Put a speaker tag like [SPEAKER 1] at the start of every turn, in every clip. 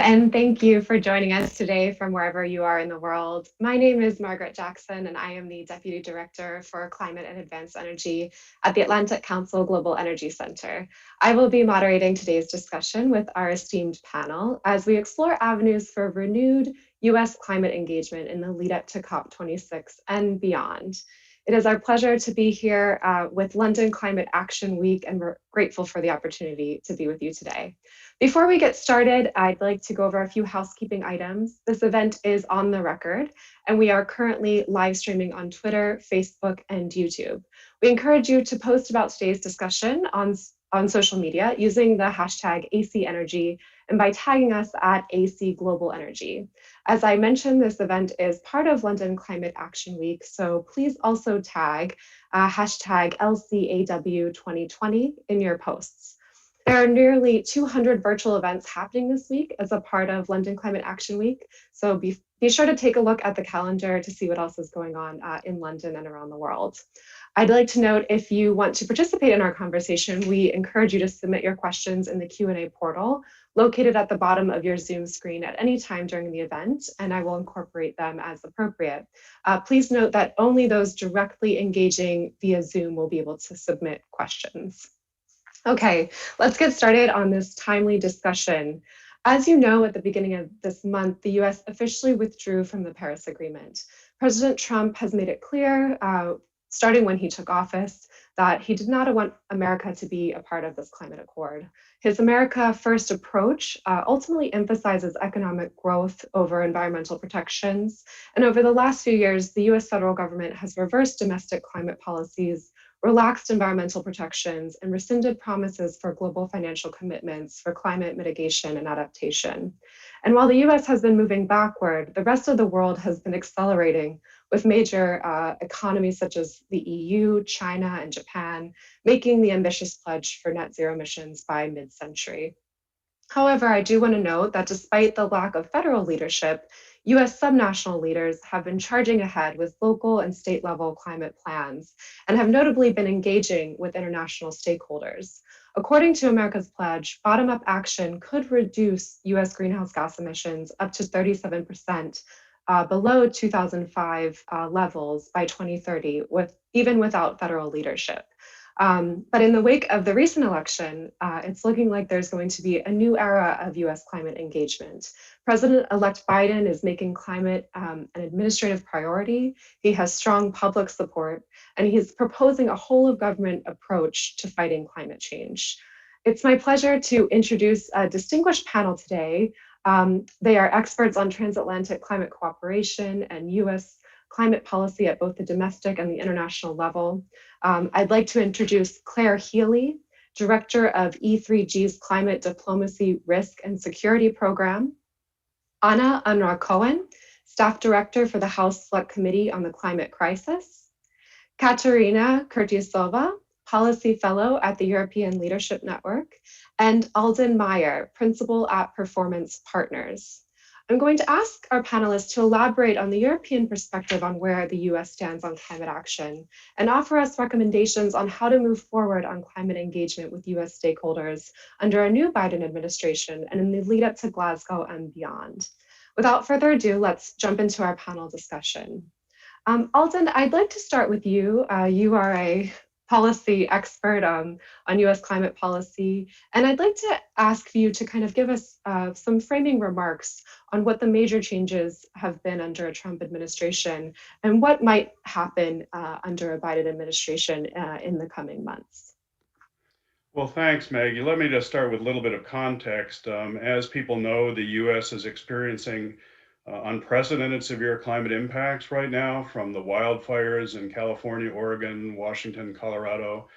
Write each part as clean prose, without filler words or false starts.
[SPEAKER 1] and thank you for joining us today from wherever you are in the world. My name is Margaret Jackson, and I am the Deputy Director for Climate and Advanced Energy at the Atlantic Council Global Energy Center. I will be moderating today's discussion with our esteemed panel as we explore avenues for renewed US climate engagement in the lead up to COP26 and beyond. It is our pleasure to be here with London Climate Action Week, and we're grateful for the opportunity to be with you today. Before we get started, I'd like to go over a few housekeeping items. This event is on the record, and we are currently live streaming on Twitter, Facebook, and YouTube. We encourage you to post about today's discussion on social media using the hashtag ACEnergy and by tagging us at AC Global Energy. As I mentioned, this event is part of London Climate Action Week, so please also tag hashtag LCAW2020 in your posts. There are nearly 200 virtual events happening this week as a part of London Climate Action Week, so be sure to take a look at the calendar to see what else is going on in London and around the world. I'd like to note, if you want to participate in our conversation, we encourage you to submit your questions in the Q&A portal located at the bottom of your Zoom screen at any time during the event, and I will incorporate them as appropriate. Please note that only those directly engaging via Zoom will be able to submit questions. Okay, let's get started on this timely discussion. As you know, at the beginning of this month, the US officially withdrew from the Paris Agreement. President Trump has made it clear, starting when he took office, that he did not want America to be a part of this climate accord. His America First approach ultimately emphasizes economic growth over environmental protections. And over the last few years, the US federal government has reversed domestic climate policies, relaxed environmental protections, and rescinded promises for global financial commitments for climate mitigation and adaptation. And while the US has been moving backward, the rest of the world has been accelerating, with major economies such as the EU, China, and Japan making the ambitious pledge for net zero emissions by mid-century. However, I do want to note that despite the lack of federal leadership, US subnational leaders have been charging ahead with local and state level climate plans and have notably been engaging with international stakeholders. According to America's Pledge, bottom-up action could reduce US greenhouse gas emissions up to 37% below 2005 levels by 2030, even without federal leadership. But in the wake of the recent election, it's looking like there's going to be a new era of US climate engagement. President-elect Biden is making climate an administrative priority. He has strong public support, and he's proposing a whole of government approach to fighting climate change. It's my pleasure to introduce a distinguished panel today. They are experts on transatlantic climate cooperation and US climate policy at both the domestic and the international level. I'd like to introduce Claire Healy, Director of E3G's Climate Diplomacy Risk and Security Program, Anna Unruh Cohen, Staff Director for the House Select Committee on the Climate Crisis, Katerina Kurtiusova, Policy Fellow at the European Leadership Network, and Alden Meyer, Principal at Performance Partners. I'm going to ask our panelists to elaborate on the European perspective on where the US stands on climate action and offer us recommendations on how to move forward on climate engagement with US stakeholders under a new Biden administration and in the lead up to Glasgow and beyond. Without further ado, let's jump into our panel discussion. Alden, I'd like to start with you. You are a policy expert on US climate policy. And I'd like to ask you to kind of give us some framing remarks on what the major changes have been under a Trump administration and what might happen under a Biden administration in the coming months.
[SPEAKER 2] Well, thanks, Maggie. Let me just start with a little bit of context. As people know, the US is experiencing unprecedented severe climate impacts right now, from the wildfires in California, Oregon, Washington, Colorado,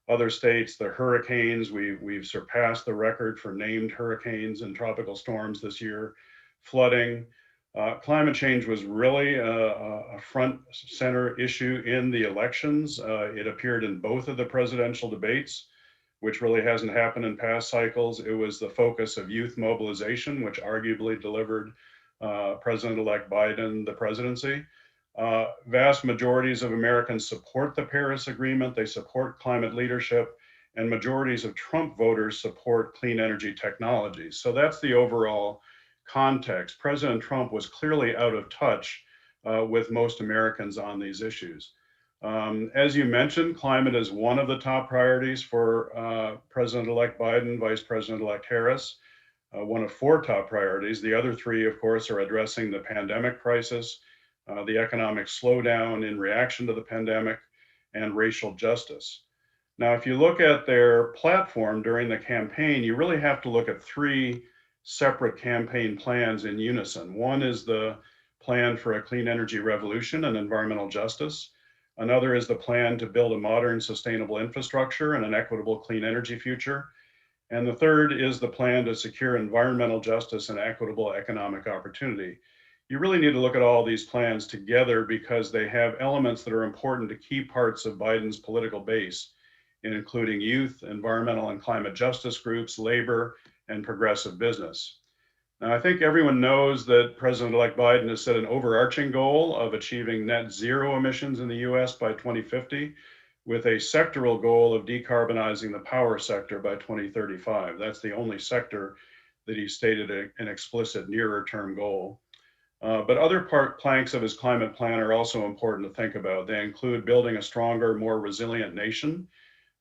[SPEAKER 2] other states, the hurricanes. We've surpassed the record for named hurricanes and tropical storms this year, flooding. Climate change was really a front center issue in the elections. It appeared in both of the presidential debates, which really hasn't happened in past cycles. It was the focus of youth mobilization, which arguably delivered President-elect Biden the presidency. Vast majorities of Americans support the Paris Agreement. They support climate leadership, and majorities of Trump voters support clean energy technologies. So that's the overall context, President Trump was clearly out of touch with most Americans on these issues. As you mentioned, climate is one of the top priorities for President-elect Biden, Vice President-elect Harris, one of four top priorities. The other three, of course, are addressing the pandemic crisis, the economic slowdown in reaction to the pandemic, and racial justice. Now, if you look at their platform during the campaign, you really have to look at three separate campaign plans in unison. One is the plan for a clean energy revolution and environmental justice. Another is the plan to build a modern, sustainable infrastructure and an equitable clean energy future. And the third is the plan to secure environmental justice and equitable economic opportunity. You really need to look at all these plans together because they have elements that are important to key parts of Biden's political base, including youth, environmental and climate justice groups, labor, and progressive business. Now, I think everyone knows that President-elect Biden has set an overarching goal of achieving net zero emissions in the US by 2050, with a sectoral goal of decarbonizing the power sector by 2035. That's the only sector that he stated an explicit nearer term goal. But other planks of his climate plan are also important to think about. They include building a stronger, more resilient nation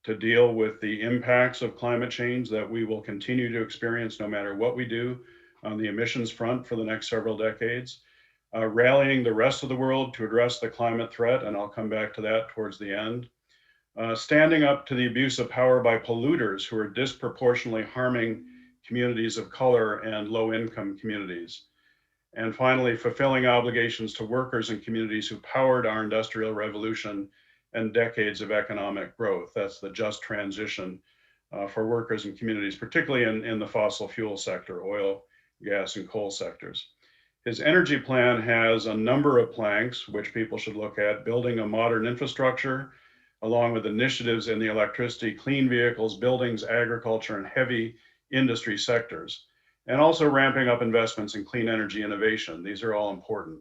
[SPEAKER 2] to deal with the impacts of climate change that we will continue to experience no matter what we do on the emissions front for the next several decades, rallying the rest of the world to address the climate threat, and I'll come back to that towards the end, standing up to the abuse of power by polluters who are disproportionately harming communities of color and low-income communities. And finally, fulfilling obligations to workers and communities who powered our industrial revolution and decades of economic growth. That's the just transition for workers and communities, particularly in the fossil fuel sector, oil, gas, and coal sectors. His energy plan has a number of planks which people should look at: building a modern infrastructure, along with initiatives in the electricity, clean vehicles, buildings, agriculture, and heavy industry sectors, and also ramping up investments in clean energy innovation. These are all important.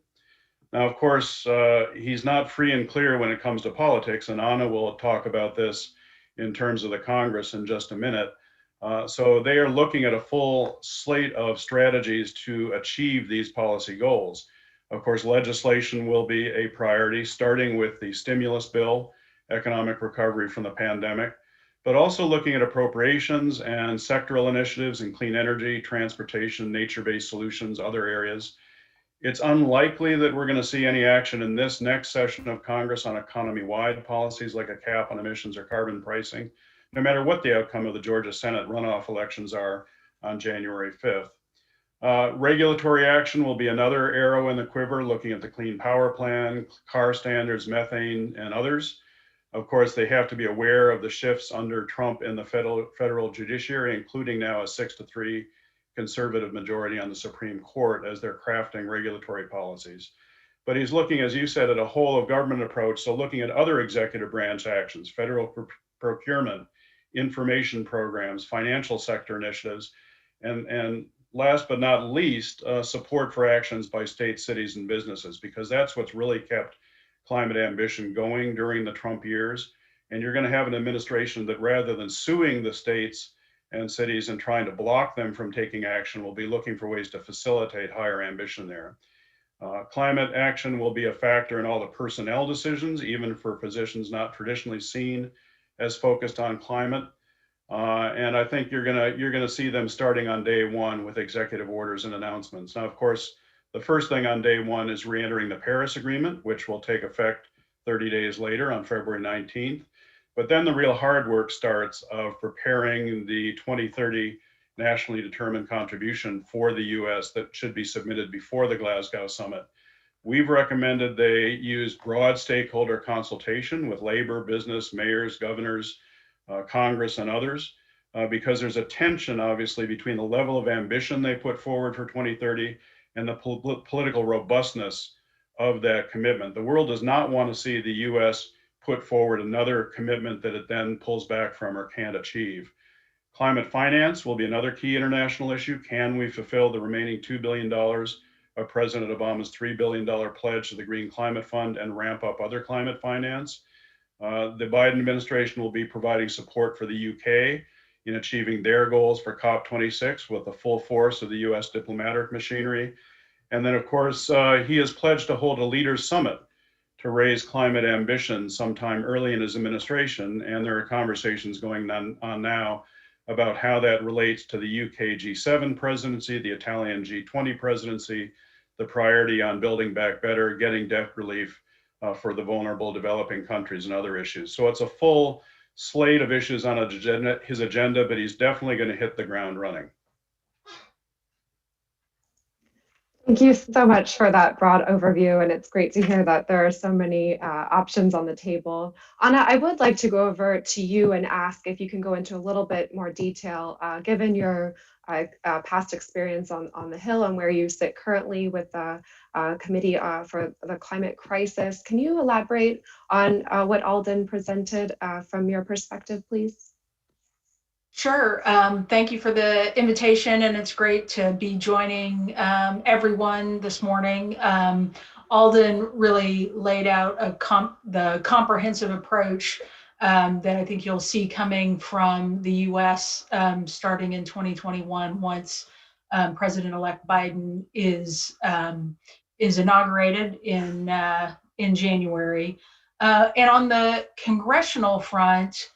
[SPEAKER 2] Now, of course, he's not free and clear when it comes to politics, and Anna will talk about this in terms of the Congress in just a minute. So they are looking at a full slate of strategies to achieve these policy goals. Of course, legislation will be a priority, starting with the stimulus bill, economic recovery from the pandemic, but also looking at appropriations and sectoral initiatives in clean energy, transportation, nature-based solutions, other areas. It's unlikely that we're going to see any action in this next session of Congress on economy-wide policies like a cap on emissions or carbon pricing, no matter what the outcome of the Georgia Senate runoff elections are on January 5th. Regulatory action will be another arrow in the quiver, looking at the Clean Power Plan, car standards, methane, and others. Of course, they have to be aware of the shifts under Trump in the federal judiciary, including now a 6-3 conservative majority on the Supreme Court as they're crafting regulatory policies. But he's looking, as you said, at a whole of government approach, so looking at other executive branch actions, federal procurement, information programs, financial sector initiatives, and last but not least, support for actions by states, cities, and businesses, because that's what's really kept climate ambition going during the Trump years. And you're going to have an administration that, rather than suing the states and cities and trying to block them from taking action, will be looking for ways to facilitate higher ambition there. Climate action will be a factor in all the personnel decisions, even for positions not traditionally seen as focused on climate. And I think you're gonna see them starting on day one with executive orders and announcements. Now, of course, the first thing on day one is re-entering the Paris Agreement, which will take effect 30 days later on February 19th. But then the real hard work starts of preparing the 2030 nationally determined contribution for the US that should be submitted before the Glasgow summit. We've recommended they use broad stakeholder consultation with labor, business, mayors, governors, Congress, and others, because there's a tension, obviously, between the level of ambition they put forward for 2030 and the political robustness of that commitment. The world does not want to see the US put forward another commitment that it then pulls back from or can't achieve. Climate finance will be another key international issue. Can we fulfill the remaining $2 billion of President Obama's $3 billion pledge to the Green Climate Fund and ramp up other climate finance? The Biden administration will be providing support for the UK in achieving their goals for COP26 with the full force of the US diplomatic machinery. And then, of course, he has pledged to hold a leaders summit to raise climate ambition sometime early in his administration. And there are conversations going on now about how that relates to the UK G7 presidency, the Italian G20 presidency, the priority on building back better, getting debt relief for the vulnerable developing countries and other issues. So it's a full slate of issues on his agenda, but he's definitely going to hit the ground running.
[SPEAKER 1] Thank you so much for that broad overview, and it's great to hear that there are so many options on the table. Anna, I would like to go over to you and ask if you can go into a little bit more detail, given your past experience on the Hill and where you sit currently with the Committee for the Climate Crisis. Can you elaborate on what Alden presented from your perspective, please?
[SPEAKER 3] Sure. Thank you for the invitation, and it's great to be joining everyone this morning. Alden really laid out the comprehensive approach that I think you'll see coming from the U.S. Starting in 2021, once President-elect Biden is inaugurated in January. And on the congressional front,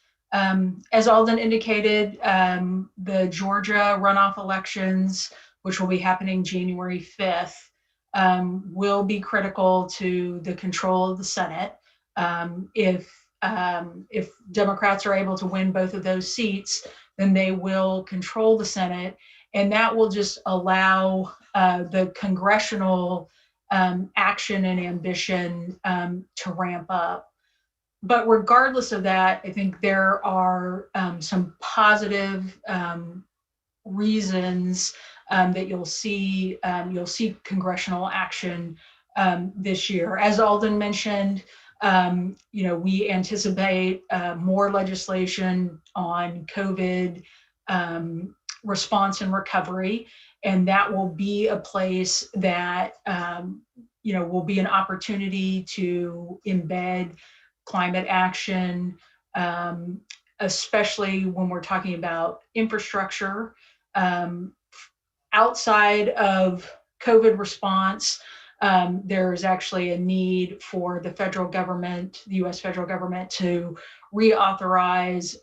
[SPEAKER 3] as Alden indicated, the Georgia runoff elections, which will be happening January 5th, will be critical to the control of the Senate. If Democrats are able to win both of those seats, then they will control the Senate, and that will just allow the congressional action and ambition to ramp up. But regardless of that, I think there are some positive reasons that you'll see congressional action this year. As Alden mentioned, we anticipate more legislation on COVID response and recovery, and that will be a place that will be an opportunity to embed climate action, especially when we're talking about infrastructure. Outside of COVID response, there's actually a need for the federal government, the US federal government, to reauthorize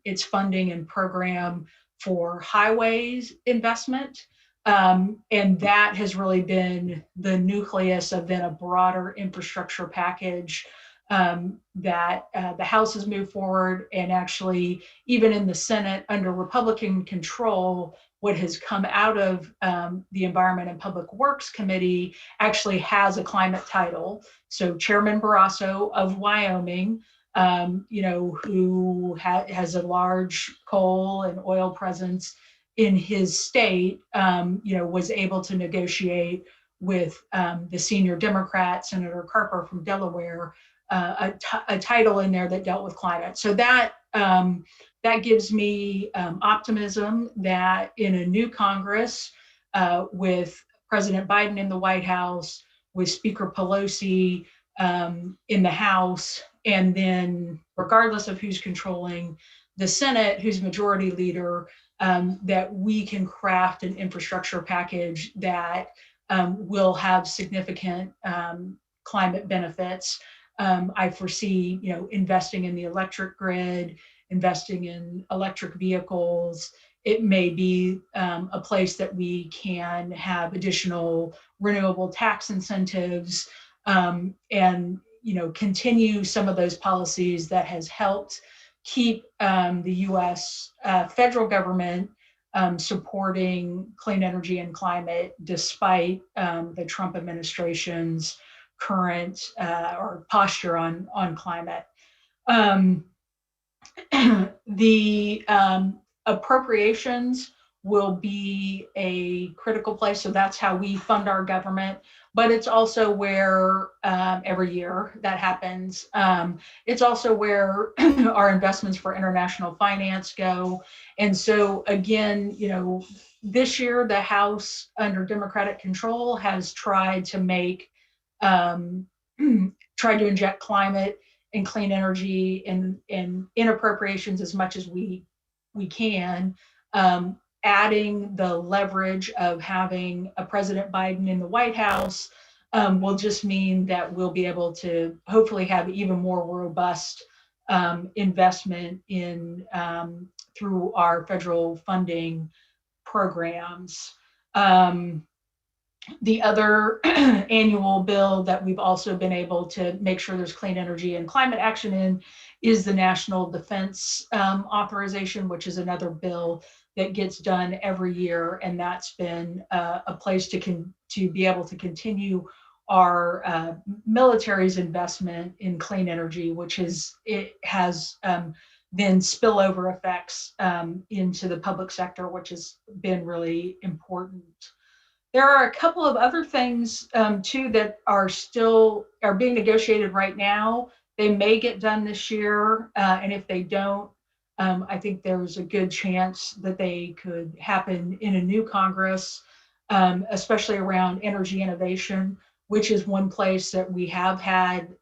[SPEAKER 3] its funding and program for highways investment. And that has really been the nucleus of then a broader infrastructure package that the House has moved forward, and actually even in the Senate under Republican control, what has come out of the Environment and Public Works Committee actually has a climate title. So Chairman Barrasso of Wyoming, who has a large coal and oil presence in his state, was able to negotiate with the senior Democrat, Senator Carper from Delaware, a title in there that dealt with climate. So that gives me optimism that in a new Congress, with President Biden in the White House, with Speaker Pelosi in the House, and then regardless of who's controlling the Senate, who's majority leader, that we can craft an infrastructure package that will have significant climate benefits. I foresee, investing in the electric grid, investing in electric vehicles. It may be a place that we can have additional renewable tax incentives, and continue some of those policies that has helped keep the U.S. Federal government supporting clean energy and climate despite the Trump administration's current or posture on climate. The appropriations will be a critical place, so that's how we fund our government, but it's also where every year that happens. It's also where our investments for international finance go. And so again, this year the House under Democratic control has tried to inject climate and clean energy in appropriations as much as we we can. Adding the leverage of having a President Biden in the White House will just mean that we'll be able to hopefully have even more robust investment in through our federal funding programs. The other annual bill that we've also been able to make sure there's clean energy and climate action in is the National Defense Authorization, which is another bill that gets done every year. And that's been a place to be able to continue our military's investment in clean energy, which has then spillover effects into the public sector, which has been really important. There are a couple of other things too that are being negotiated right now. They may get done this year, and if they don't, I think there's a good chance that they could happen in a new Congress, especially around energy innovation, which is one place that we have had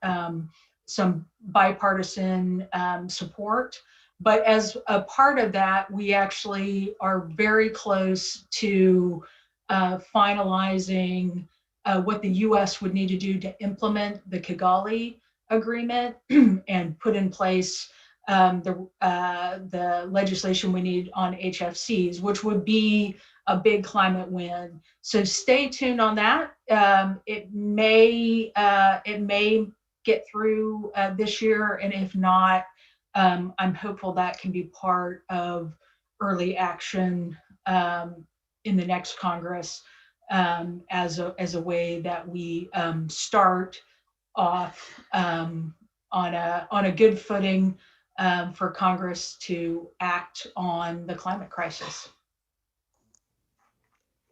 [SPEAKER 3] some bipartisan support. But as a part of that, we actually are very close to finalizing what the US would need to do to implement the Kigali Agreement and put in place the legislation we need on HFCs, which would be a big climate win. So stay tuned on that. It may get through this year, and if not, I'm hopeful that can be part of early action in the next Congress as a way that we start off on a good footing for Congress to act on the climate crisis.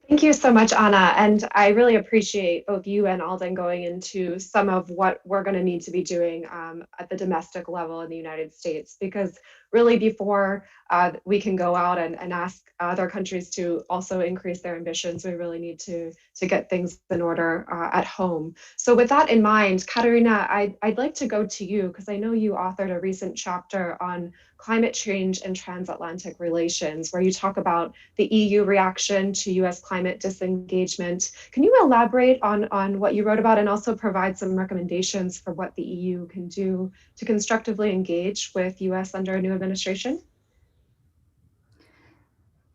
[SPEAKER 1] Thank you so much, Anna. And I really appreciate both you and Alden going into some of what we're going to need to be doing at the domestic level in the United States, because really before we can go out and ask other countries to also increase their ambitions, we really need to get things in order at home. So with that in mind, Katerina, I'd like to go to you because I know you authored a recent chapter on climate change and transatlantic relations, where you talk about the EU reaction to US climate disengagement. Can you elaborate on what you wrote about and also provide some recommendations for what the EU can do to constructively engage with US under a new administration?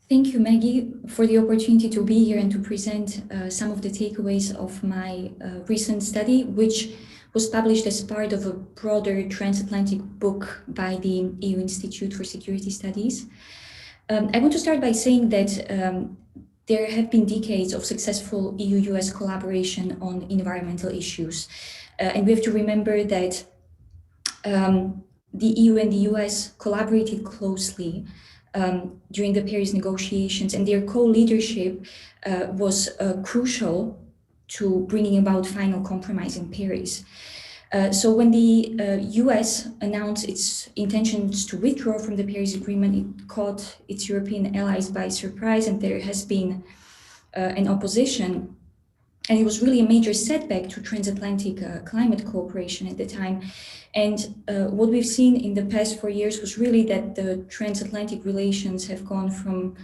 [SPEAKER 4] Thank you, Maggie, for the opportunity to be here and to present some of the takeaways of my recent study, which was published as part of a broader transatlantic book by the EU Institute for Security Studies. I want to start by saying that there have been decades of successful EU-US collaboration on environmental issues. And we have to remember that the EU and the US collaborated closely during the Paris negotiations, and their co-leadership was crucial to bringing about final compromise in Paris. So when the US announced its intentions to withdraw from the Paris Agreement, it caught its European allies by surprise, and there has been an opposition. And it was really a major setback to transatlantic climate cooperation at the time. And what we've seen in the past 4 years was really that the transatlantic relations have gone from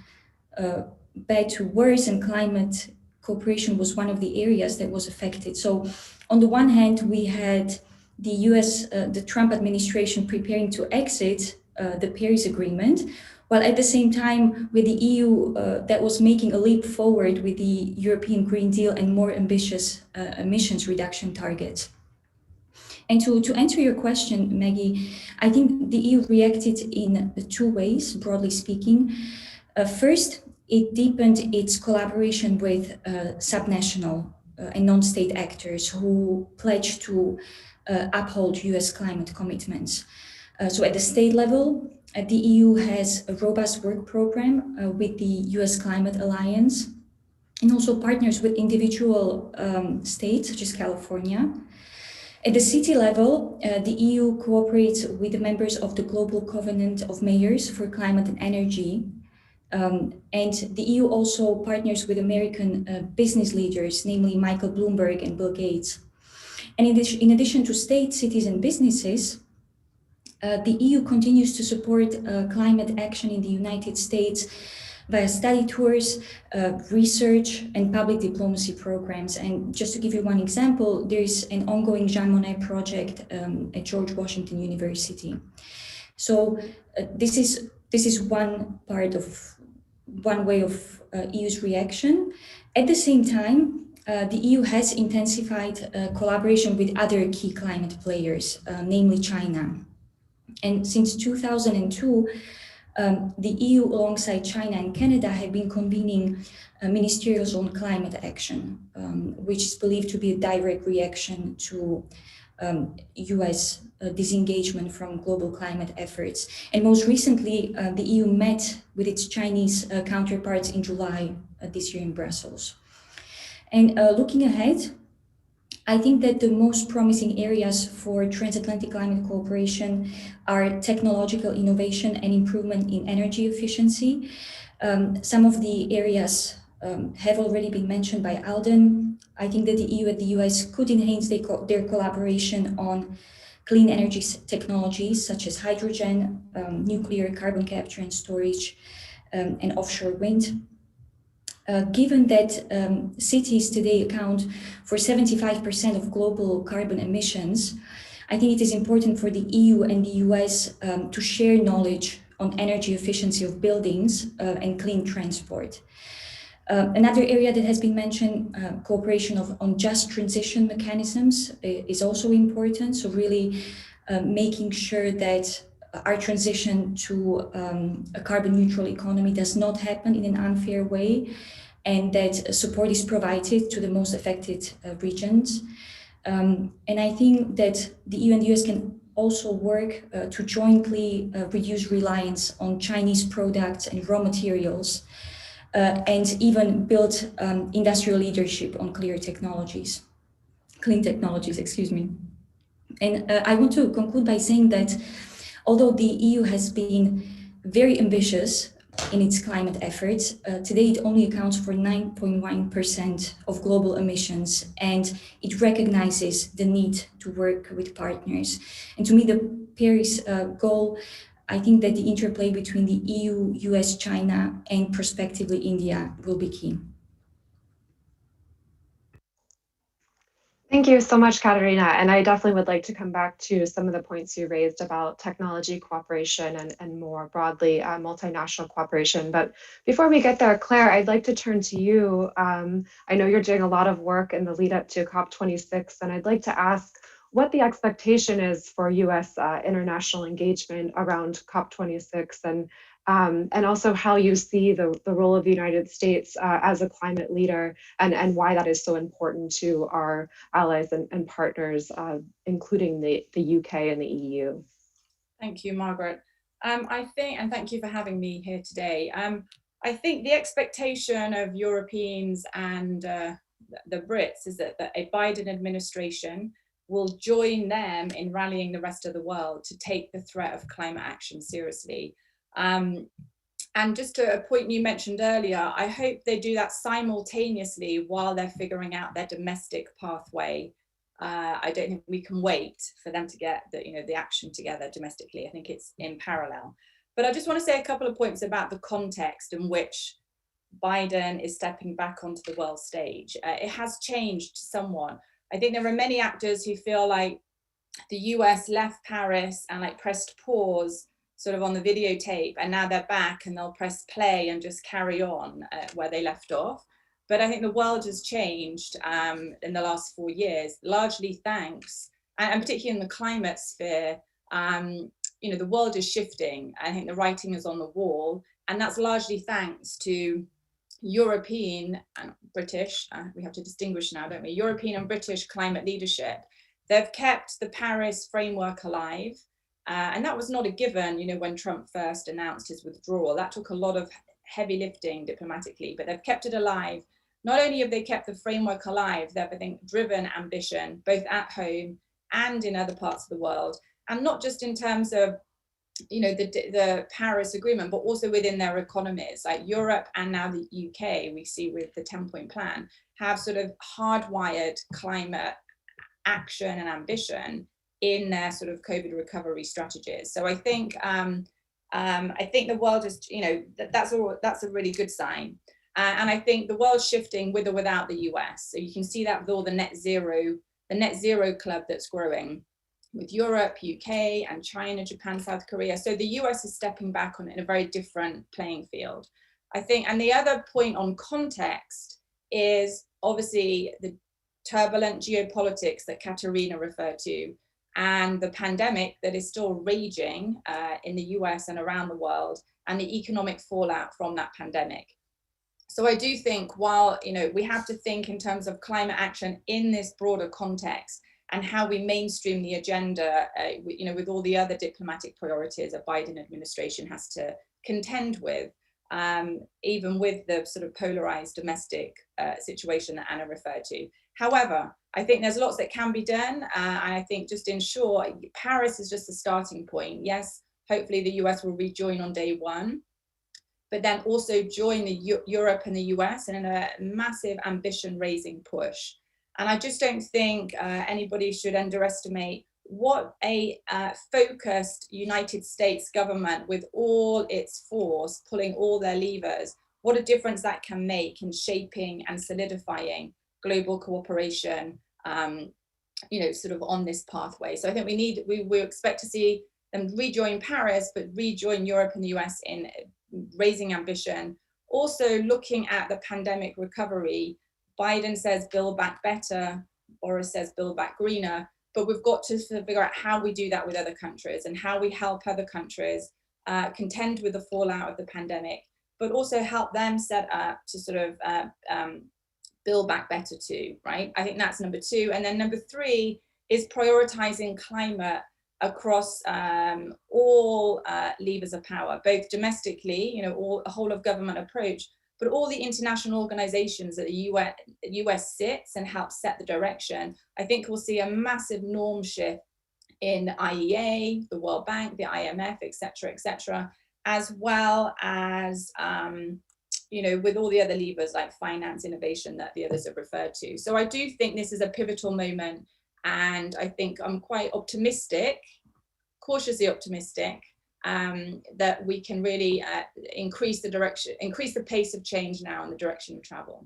[SPEAKER 4] bad to worse, and climate cooperation was one of the areas that was affected. So on the one hand, we had the US, the Trump administration preparing to exit the Paris Agreement, while at the same time with the EU that was making a leap forward with the European Green Deal and more ambitious emissions reduction targets. And to answer your question, Maggie, I think the EU reacted in 2 ways, broadly speaking. First, it deepened its collaboration with subnational and non-state actors who pledged to uphold US climate commitments. So at the state level, the EU has a robust work program with the US Climate Alliance, and also partners with individual states such as California. At the city level, the EU cooperates with the members of the Global Covenant of Mayors for Climate and Energy. And the EU also partners with American business leaders, namely Michael Bloomberg and Bill Gates. And in addition to states, cities, and businesses, The EU continues to support climate action in the United States via study tours, research, and public diplomacy programs. And just to give you one example, there is an ongoing Jean Monnet project at George Washington University. So this is one way of EU's reaction. At the same time, the EU has intensified collaboration with other key climate players, namely China. And since 2002, the EU, alongside China and Canada, have been convening ministerials on climate action, which is believed to be a direct reaction to US disengagement from global climate efforts. And most recently, the EU met with its Chinese counterparts in July this year in Brussels. And looking ahead, I think that the most promising areas for transatlantic climate cooperation are technological innovation and improvement in energy efficiency. Some of the areas have already been mentioned by Alden. I think that the EU and the US could enhance their collaboration on clean energy technologies such as hydrogen, nuclear, carbon capture and storage, and offshore wind. Given that cities today account for 75% of global carbon emissions, I think it is important for the EU and the US to share knowledge on energy efficiency of buildings and clean transport. Another area that has been mentioned, cooperation on just transition mechanisms is also important. So really making sure that our transition to a carbon neutral economy does not happen in an unfair way, and that support is provided to the most affected regions. And I think that the EU and the US can also work to jointly reduce reliance on Chinese products and raw materials, and even build industrial leadership on clean technologies, excuse me. And I want to conclude by saying that although the EU has been very ambitious in its climate efforts, today it only accounts for 9.1% of global emissions, and it recognizes the need to work with partners. And to me, the Paris goal, I think that the interplay between the EU, US, China, and prospectively India will be key.
[SPEAKER 1] Thank you so much, Katerina. And I definitely would like to come back to some of the points you raised about technology cooperation and more broadly multinational cooperation. But before we get there, Claire, I'd like to turn to you. I know you're doing a lot of work in the lead up to COP26, and I'd like to ask what the expectation is for US international engagement around COP26, and also how you see the role of the United States as a climate leader, and why that is so important to our allies and partners, including the UK and the EU.
[SPEAKER 5] Thank you, Margaret. I think, and thank you for having me here today. I think the expectation of Europeans and the Brits is that a Biden administration will join them in rallying the rest of the world to take the threat of climate action seriously. And just to a point you mentioned earlier, I hope they do that simultaneously while they're figuring out their domestic pathway. I don't think we can wait for them to get the action together domestically. I think it's in parallel. But I just want to say a couple of points about the context in which Biden is stepping back onto the world stage. It has changed somewhat. I think there are many actors who feel like the US left Paris and pressed pause sort of on the videotape, and now they're back and they'll press play and just carry on where they left off. But I think the world has changed in the last 4 years, largely thanks, and particularly in the climate sphere, the world is shifting. I think the writing is on the wall, and that's largely thanks to European and British, we have to distinguish now, don't we? European and British climate leadership. They've kept the Paris framework alive. And that was not a given, when Trump first announced his withdrawal. That took a lot of heavy lifting diplomatically, but they've kept it alive. Not only have they kept the framework alive, they've, I think, driven ambition, both at home and in other parts of the world. And not just in terms of, the Paris Agreement, but also within their economies. Like Europe and now the UK, we see with the 10-point plan, have sort of hardwired climate action and ambition in their sort of COVID recovery strategies. So I think the world is, that's a really good sign. And I think the world's shifting with or without the US. So you can see that with all the net zero club that's growing with Europe, UK, and China, Japan, South Korea. So the US is stepping back on it in a very different playing field, I think. And the other point on context is obviously the turbulent geopolitics that Katerina referred to, and the pandemic that is still raging in the US and around the world, and the economic fallout from that pandemic. So I do think while, we have to think in terms of climate action in this broader context and how we mainstream the agenda, with all the other diplomatic priorities a Biden administration has to contend with, even with the sort of polarized domestic situation that Anna referred to. However, I think there's lots that can be done. And I think just in short, Paris is just a starting point. Yes, hopefully the US will rejoin on day one, but then also join Europe and the US in a massive ambition raising push. And I just don't think anybody should underestimate what a focused United States government with all its force, pulling all their levers, what a difference that can make in shaping and solidifying global cooperation, sort of on this pathway. So I think we expect to see them rejoin Paris, but rejoin Europe and the US in raising ambition. Also looking at the pandemic recovery, Biden says build back better, Boris says build back greener, but we've got to sort of figure out how we do that with other countries and how we help other countries contend with the fallout of the pandemic, but also help them set up to sort of build back better too, right? I think that's number two. And then number three is prioritizing climate across all levers of power, both domestically, a whole of government approach, but all the international organizations that the US sits and helps set the direction. I think we'll see a massive norm shift in the IEA, the World Bank, the IMF, et cetera, as well as, with all the other levers like finance, innovation that the others have referred to. So I do think this is a pivotal moment. And I think I'm quite optimistic, cautiously optimistic, that we can really increase the pace of change now in the direction of travel.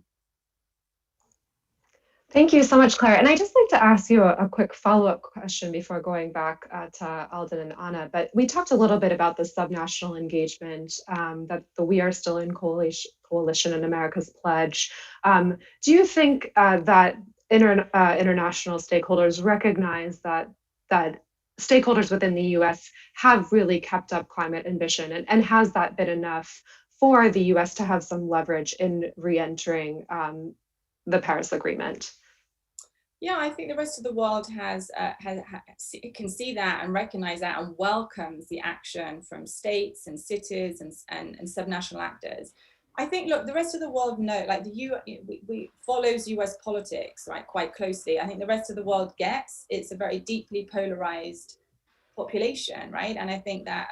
[SPEAKER 1] Thank you so much, Claire. And I'd just like to ask you a quick follow-up question before going back to Alden and Anna. But we talked a little bit about the subnational engagement, that the We Are Still in Coalition and America's Pledge. Do you think that international stakeholders recognize that stakeholders within the US have really kept up climate ambition, and has that been enough for the US to have some leverage in re-entering the Paris Agreement?
[SPEAKER 5] Yeah, I think the rest of the world can see that and recognize that and welcomes the action from states and cities and subnational actors. I think, look, the rest of the world know, like we follows US politics, right, quite closely. I think the rest of the world gets it's a very deeply polarized population, right? And I think that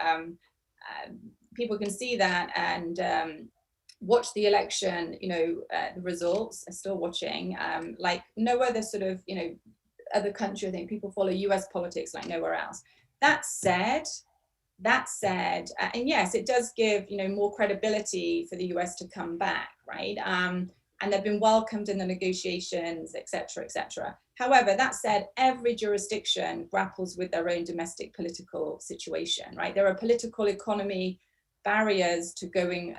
[SPEAKER 5] people can see that and watch the election, the results are still watching, like no other sort of, other country. I think people follow US politics like nowhere else. That said, and yes, it does give, more credibility for the US to come back, right? And they've been welcomed in the negotiations, et cetera. However, that said, every jurisdiction grapples with their own domestic political situation, right? There are political economy barriers to going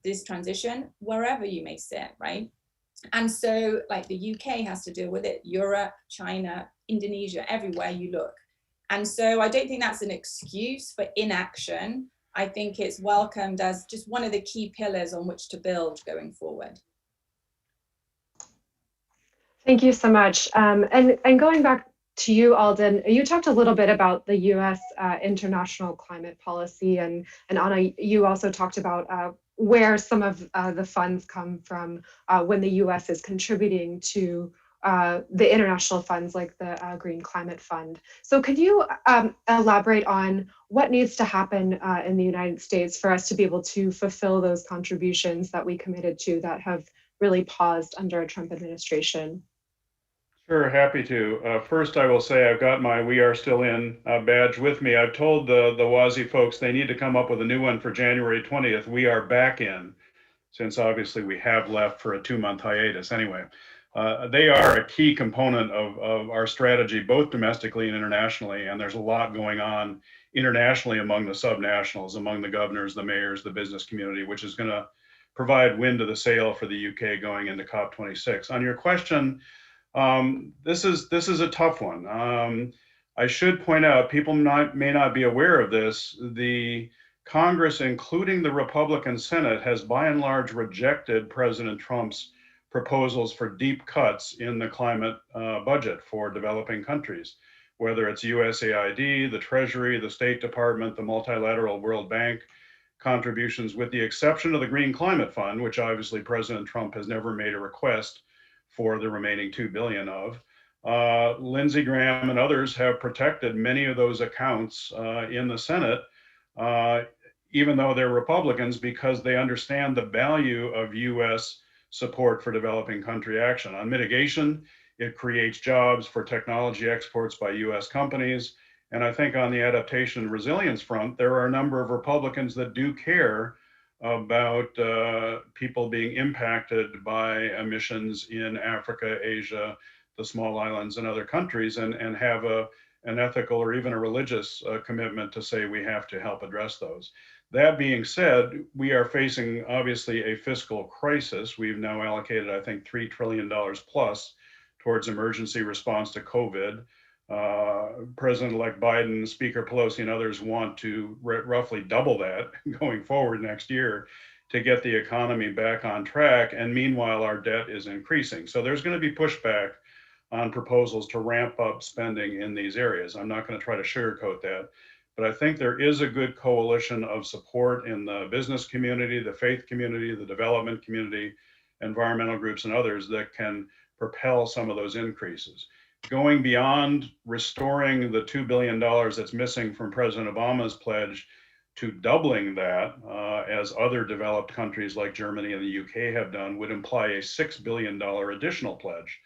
[SPEAKER 5] this transition wherever you may sit, right? And so like the UK has to deal with it, Europe, China, Indonesia, everywhere you look. And so I don't think that's an excuse for inaction. I think it's welcomed as just one of the key pillars on which to build going forward.
[SPEAKER 1] Thank you so much. And going back to you, Alden, you talked a little bit about the US international climate policy, and Anna, you also talked about where some of the funds come from when the US is contributing to the international funds like the Green Climate Fund. So could you elaborate on what needs to happen in the United States for us to be able to fulfill those contributions that we committed to that have really paused under a Trump administration?
[SPEAKER 2] Sure, happy to. First, I will say I've got my "We Are Still In" badge with me. I've told the WASI folks they need to come up with a new one for January 20th. We are back in, since obviously we have left for a 2-month hiatus anyway. They are a key component of our strategy, both domestically and internationally. And there's a lot going on internationally among the subnationals, among the governors, the mayors, the business community, which is going to provide wind to the sail for the UK going into COP26. On your question, this is a tough one. I should point out, people may not be aware of this. The Congress, including the Republican Senate, has by and large rejected President Trump's proposals for deep cuts in the climate budget for developing countries, whether it's USAID, the Treasury, the State Department, the multilateral World Bank contributions, with the exception of the Green Climate Fund, which obviously President Trump has never made a request for the remaining 2 billion of. Lindsey Graham and others have protected many of those accounts in the Senate, even though they're Republicans, because they understand the value of US support for developing country action. On mitigation, it creates jobs for technology exports by US companies. And I think on the adaptation and resilience front, there are a number of Republicans that do care about people being impacted by emissions in Africa, Asia, the small islands, and other countries, and have an ethical or even a religious commitment to say we have to help address those. That being said, we are facing obviously a fiscal crisis. We've now allocated, I think, $3 trillion plus towards emergency response to COVID. President-elect Biden, Speaker Pelosi, and others want to roughly double that going forward next year to get the economy back on track. And meanwhile, our debt is increasing. So there's going to be pushback on proposals to ramp up spending in these areas. I'm not going to try to sugarcoat that, but I think there is a good coalition of support in the business community, the faith community, the development community, environmental groups, and others that can propel some of those increases. Going beyond restoring the $2 billion that's missing from President Obama's pledge to doubling that, as other developed countries like Germany and the UK have done, would imply a $6 billion additional pledge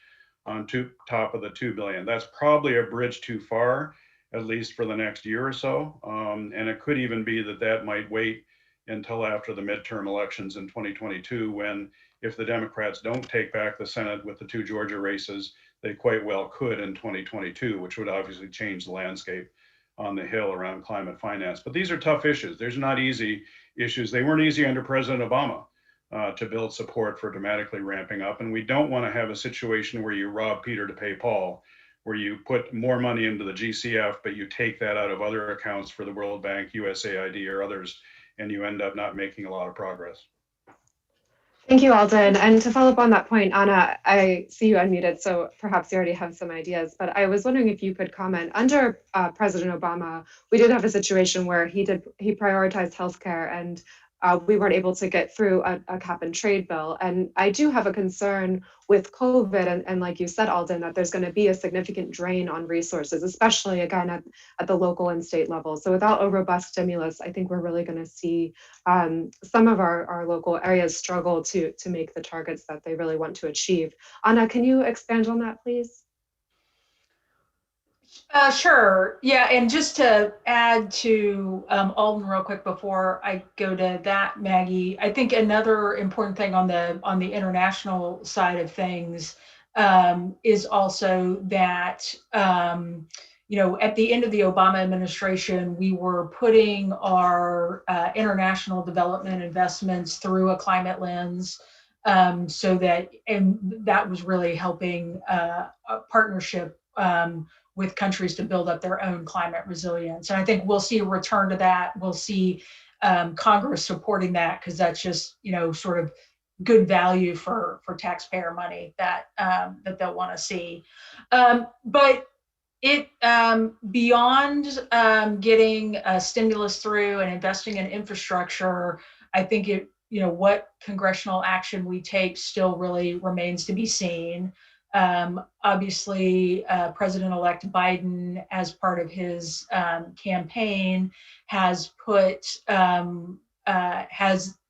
[SPEAKER 2] on top of the 2 billion. That's probably a bridge too far, at least for the next year or so. And it could even be that that might wait until after the midterm elections in 2022, when, if the Democrats don't take back the Senate with the 2 Georgia races, they quite well could in 2022, which would obviously change the landscape on the Hill around climate finance. But these are tough issues. There's not easy issues. They weren't easy under President Obama to build support for dramatically ramping up. And we don't want to have a situation where you rob Peter to pay Paul, where you put more money into the GCF, but you take that out of other accounts for the World Bank, USAID, or others, and you end up not making a lot of progress.
[SPEAKER 1] Thank you, Alden. And to follow up on that point, Anna, I see you unmuted, so perhaps you already have some ideas, but I was wondering if you could comment. Under President Obama, we did have a situation where he prioritized healthcare, and we weren't able to get through a cap and trade bill. And I do have a concern with COVID, and like you said, Alden, that there's going to be a significant drain on resources, especially again at the local and state level. So without a robust stimulus, I think we're really going to see some of our local areas struggle to make the targets that they really want to achieve. Anna, can you expand on that, please?
[SPEAKER 3] Sure. Yeah, and just to add to Alden real quick before I go to that, Maggie, I think another important thing on the international side of things is also that at the end of the Obama administration, we were putting our international development investments through a climate lens. So that was really helping a partnership with countries to build up their own climate resilience. And I think we'll see a return to that. We'll see Congress supporting that, because that's just, sort of good value for taxpayer money that they'll want to see. But it beyond getting a stimulus through and investing in infrastructure, I think what congressional action we take still really remains to be seen. Obviously, President-elect Biden, as part of his campaign, has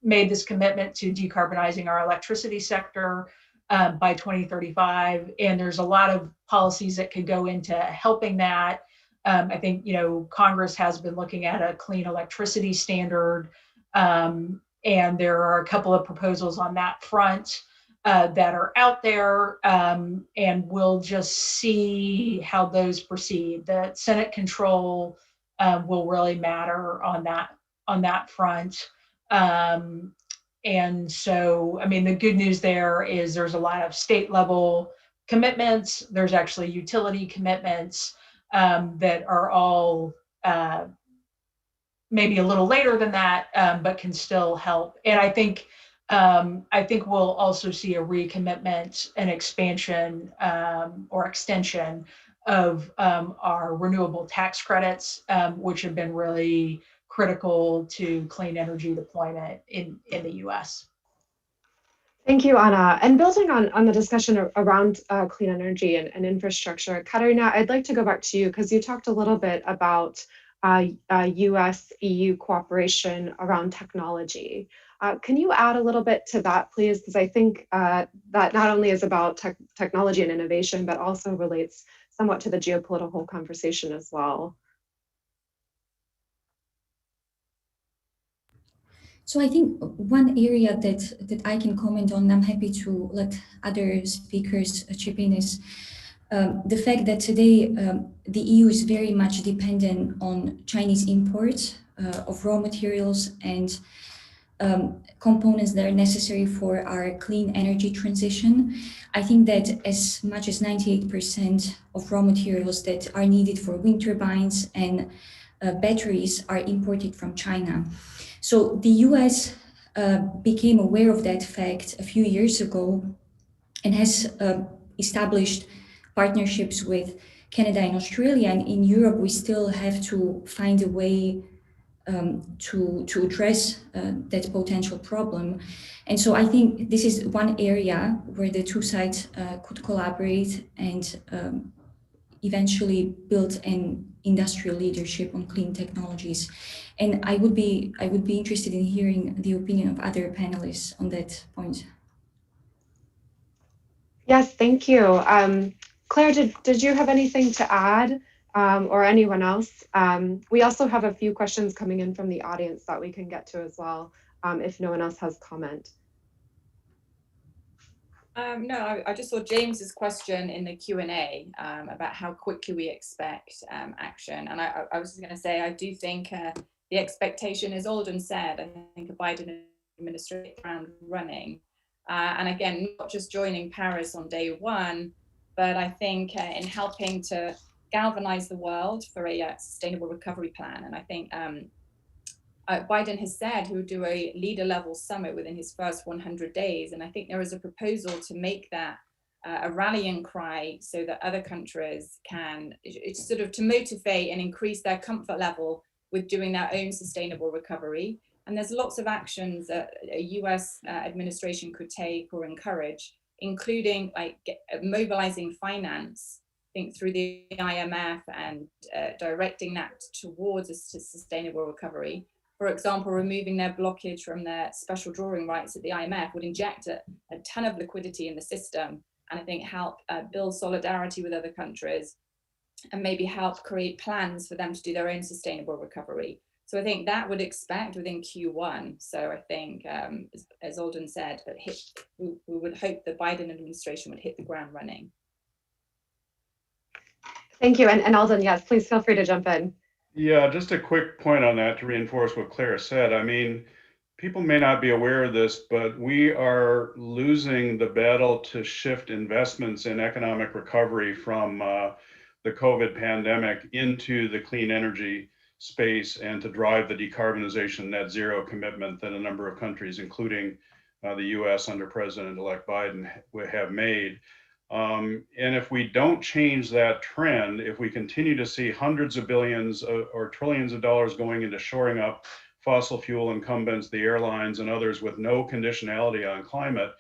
[SPEAKER 3] made this commitment to decarbonizing our electricity sector. by 2035. And there's a lot of policies that could go into helping that. I think, Congress has been looking at a clean electricity standard. And there are a couple of proposals on that front that are out there. And we'll just see how those proceed. The Senate control will really matter on that front. And so, I mean, the good news there is there's a lot of state level commitments. There's actually utility commitments that are all maybe a little later than that, but can still help. And I think we'll also see a recommitment and expansion or extension of our renewable tax credits, which have been really critical to clean energy deployment in the US.
[SPEAKER 1] Thank you, Anna. And building on the discussion around clean energy and infrastructure, Katarina, I'd like to go back to you because you talked a little bit about US-EU cooperation around technology. Can you add a little bit to that, please? Because I think that not only is about technology and innovation, but also relates somewhat to the geopolitical conversation as well.
[SPEAKER 4] So I think one area that I can comment on, I'm happy to let other speakers chip in, is the fact that today the EU is very much dependent on Chinese imports of raw materials and components that are necessary for our clean energy transition. I think that as much as 98% of raw materials that are needed for wind turbines and batteries are imported from China. So the US became aware of that fact a few years ago and has established partnerships with Canada and Australia. And in Europe, we still have to find a way to address that potential problem. And so I think this is one area where the two sides could collaborate and eventually build an industrial leadership on clean technologies. And I would be interested in hearing the opinion of other panelists on that point.
[SPEAKER 1] Yes, thank you. Claire, did you have anything to add, or anyone else? We also have a few questions coming in from the audience that we can get to as well, if no one else has comment.
[SPEAKER 5] No, I just saw James's question in the Q&A about how quickly we expect action. And I was just going to say, I do think the expectation, as Alden said, I think a Biden administration ground running. And again, not just joining Paris on day one, but I think in helping to galvanize the world for a sustainable recovery plan. And I think Biden has said he would do a leader level summit within his first 100 days. And I think there is a proposal to make that a rallying cry so that other countries can, it's sort of to motivate and increase their comfort level with doing their own sustainable recovery. And there's lots of actions that a US administration could take or encourage, including like mobilizing finance, I think through the IMF and directing that towards a sustainable recovery. For example, removing their blockage from their special drawing rights at the IMF would inject a ton of liquidity in the system, and I think help build solidarity with other countries and maybe help create plans for them to do their own sustainable recovery. So I think that would expect within Q1. So I think, as Alden said, we would hope the Biden administration would hit the ground running.
[SPEAKER 1] Thank you. And Alden, yes, please feel free to jump in.
[SPEAKER 2] Yeah, just a quick point on that to reinforce what Claire said. I mean, people may not be aware of this, but we are losing the battle to shift investments in economic recovery from the COVID pandemic into the clean energy space and to drive the decarbonization net zero commitment that a number of countries, including the US under President-elect Biden, have made. And if we don't change that trend, if we continue to see hundreds of billions or trillions of dollars going into shoring up fossil fuel incumbents, the airlines and others with no conditionality on climate,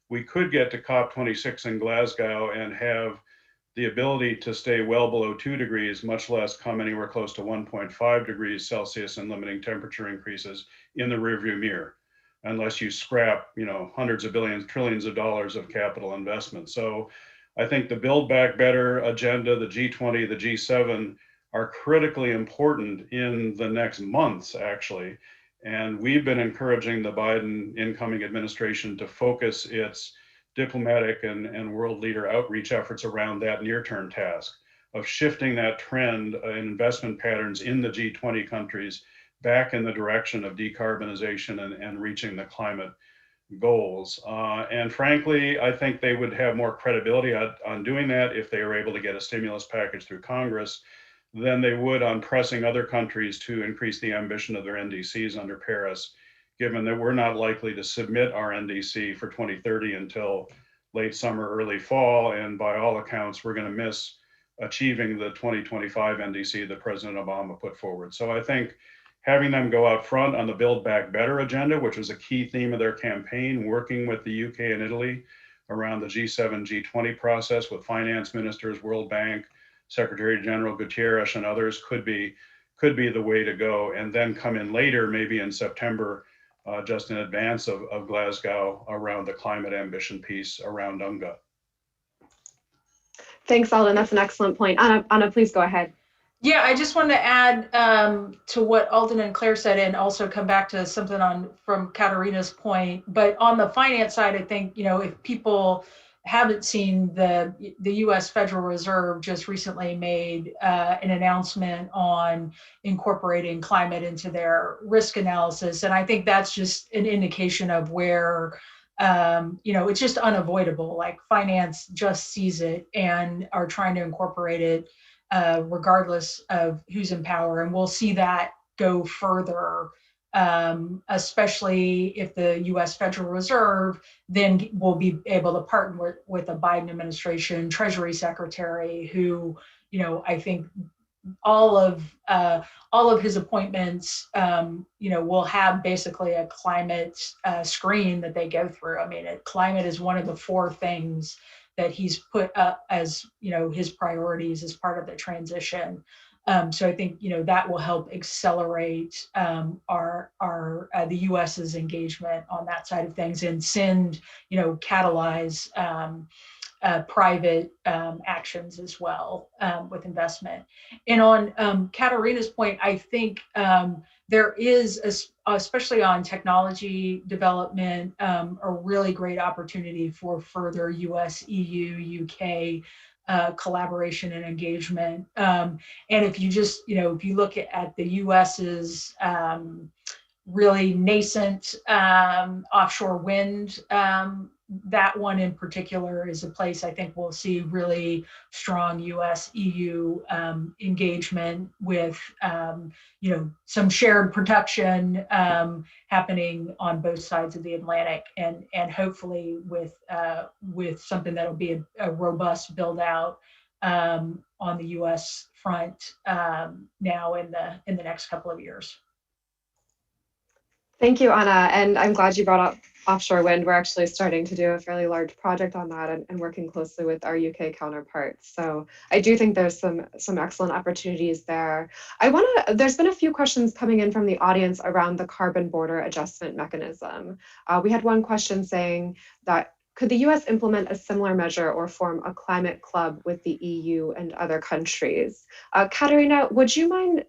[SPEAKER 2] we could get to COP26 in Glasgow and have the ability to stay well below 2 degrees, much less come anywhere close to 1.5 degrees Celsius and limiting temperature increases in the rearview mirror. unless you scrap, hundreds of billions, trillions of dollars of capital investment. So I think the Build Back Better agenda, the G20, the G7 are critically important in the next months, actually. And we've been encouraging the Biden incoming administration to focus its diplomatic and world leader outreach efforts around that near-term task of shifting that trend in investment patterns in the G20 countries back in the direction of decarbonization and reaching the climate goals. And frankly, I think they would have more credibility on doing that if they were able to get a stimulus package through Congress than they would on pressing other countries to increase the ambition of their NDCs under Paris, given that we're not likely to submit our NDC for 2030 until late summer, early fall. And by all accounts, we're going to miss achieving the 2025 NDC that President Obama put forward. So I think having them go out front on the Build Back Better agenda, which was a key theme of their campaign, working with the UK and Italy around the G7, G20 process with finance ministers, World Bank, Secretary General Guterres and others could be the way to go, and then come in later, maybe in September, just in advance of Glasgow around the climate ambition piece around UNGA.
[SPEAKER 1] Thanks, Alden. That's an excellent point. Anna, please go ahead.
[SPEAKER 3] Yeah, I just wanted to add to what Alden and Claire said, and also come back to something from Katarina's point. But on the finance side, I think, if people haven't seen, the U.S. Federal Reserve just recently made an announcement on incorporating climate into their risk analysis, and I think that's just an indication of where it's just unavoidable. Like, finance just sees it and are trying to incorporate it regardless of who's in power, and we'll see that go further. Especially if the U.S. Federal Reserve then will be able to partner with a Biden administration Treasury Secretary who, I think all of his appointments, will have basically a climate screen that they go through. I mean, climate is one of the 4 things that he's put up as, his priorities as part of the transition. So I think that will help accelerate the U.S.'s engagement on that side of things, and catalyze private actions as well with investment. And on Katarina's point, I think there is, especially on technology development, a really great opportunity for further U.S., EU, UK collaboration and engagement. And if you just, if you look at the US's really nascent offshore wind, that one in particular is a place I think we'll see really strong US, EU engagement with, some shared production happening on both sides of the Atlantic, and hopefully with something that'll be a robust build out on the US front now in the next couple of years.
[SPEAKER 1] Thank you, Anna. And I'm glad you brought up offshore wind. We're actually starting to do a fairly large project on that and working closely with our UK counterparts. So I do think there's some excellent opportunities there. There's been a few questions coming in from the audience around the carbon border adjustment mechanism. We had one question saying that, could the US implement a similar measure or form a climate club with the EU and other countries? Katarina, would you mind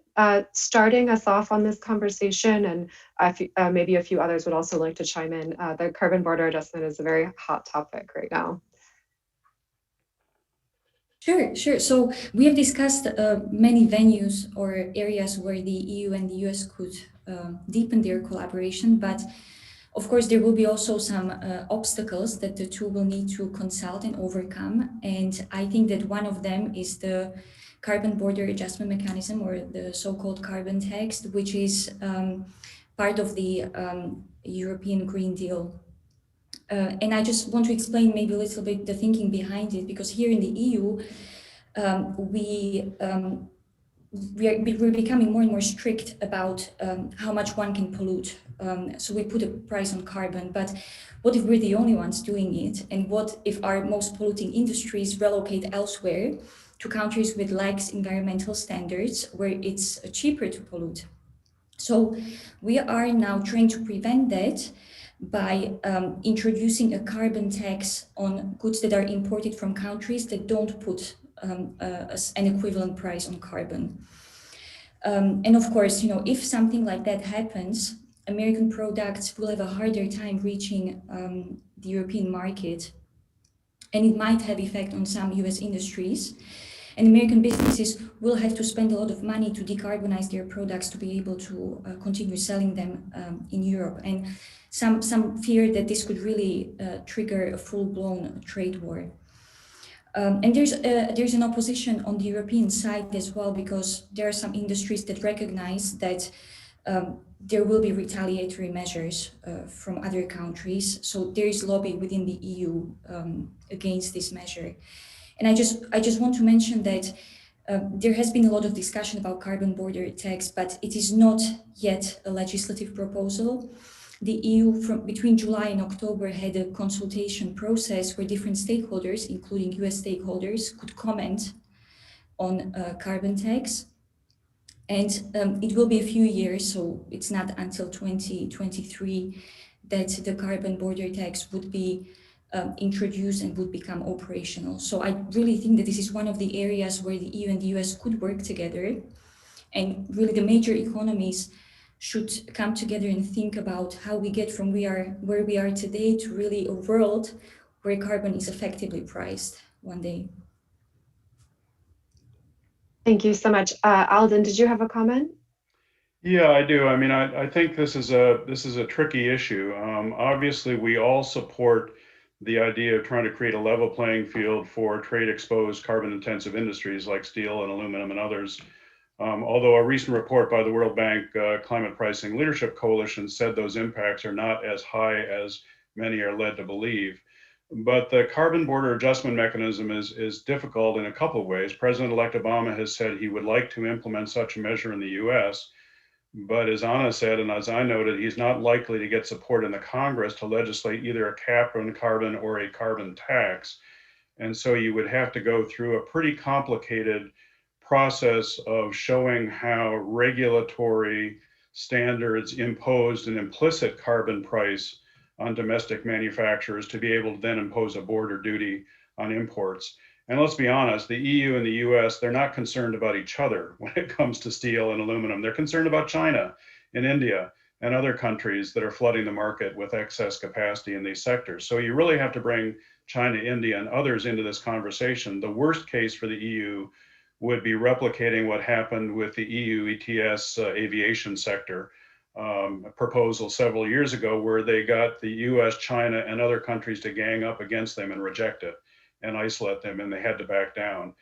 [SPEAKER 1] starting us off on this conversation? And maybe a few others would also like to chime in. The carbon border adjustment is a very hot topic right now.
[SPEAKER 4] Sure. So we have discussed many venues or areas where the EU and the US could deepen their collaboration, but of course, there will be also some obstacles that the two will need to consult and overcome. And I think that one of them is the carbon border adjustment mechanism, or the so-called carbon tax, which is part of the European Green Deal. And I just want to explain maybe a little bit the thinking behind it, because here in the EU, we're becoming more and more strict about how much one can pollute. So we put a price on carbon, but what if we're the only ones doing it? And what if our most polluting industries relocate elsewhere to countries with lax environmental standards where it's cheaper to pollute? So we are now trying to prevent that by introducing a carbon tax on goods that are imported from countries that don't put an equivalent price on carbon. And of course, if something like that happens, American products will have a harder time reaching the European market, and it might have effect on some US industries. And American businesses will have to spend a lot of money to decarbonize their products to be able to continue selling them in Europe. And some fear that this could really trigger a full-blown trade war. And there's an opposition on the European side as well, because there are some industries that recognize that there will be retaliatory measures from other countries. So there is lobby within the EU against this measure. And I just want to mention that there has been a lot of discussion about carbon border tax, but it is not yet a legislative proposal. The EU between July and October had a consultation process where different stakeholders, including US stakeholders, could comment on carbon tax. And it will be a few years, so it's not until 2023 that the carbon border tax would be introduced and would become operational. So I really think that this is one of the areas where the EU and the US could work together. And really the major economies should come together and think about how we get from where we are today to really a world where carbon is effectively priced one day.
[SPEAKER 1] Thank you so much. Alden, did you have a comment?
[SPEAKER 2] Yeah, I do. I mean, I think this is a tricky issue. Obviously, we all support the idea of trying to create a level playing field for trade-exposed carbon-intensive industries like steel and aluminum and others. Although a recent report by the World Bank Climate Pricing Leadership Coalition said those impacts are not as high as many are led to believe. But the carbon border adjustment mechanism is difficult in a couple of ways. President-elect Obama has said he would like to implement such a measure in the US, but as Anna said, and as I noted, he's not likely to get support in the Congress to legislate either a cap on carbon or a carbon tax. And so you would have to go through a pretty complicated process of showing how regulatory standards imposed an implicit carbon price on domestic manufacturers to be able to then impose a border duty on imports. And let's be honest, the EU and the US, they're not concerned about each other when it comes to steel and aluminum. They're concerned about China and India and other countries that are flooding the market with excess capacity in these sectors. So you really have to bring China, India, and others into this conversation. The worst case for the EU would be replicating what happened with the EU ETS aviation sector proposal several years ago, where they got the US, China, and other countries to gang up against them and reject it and isolate them, and they had to back down.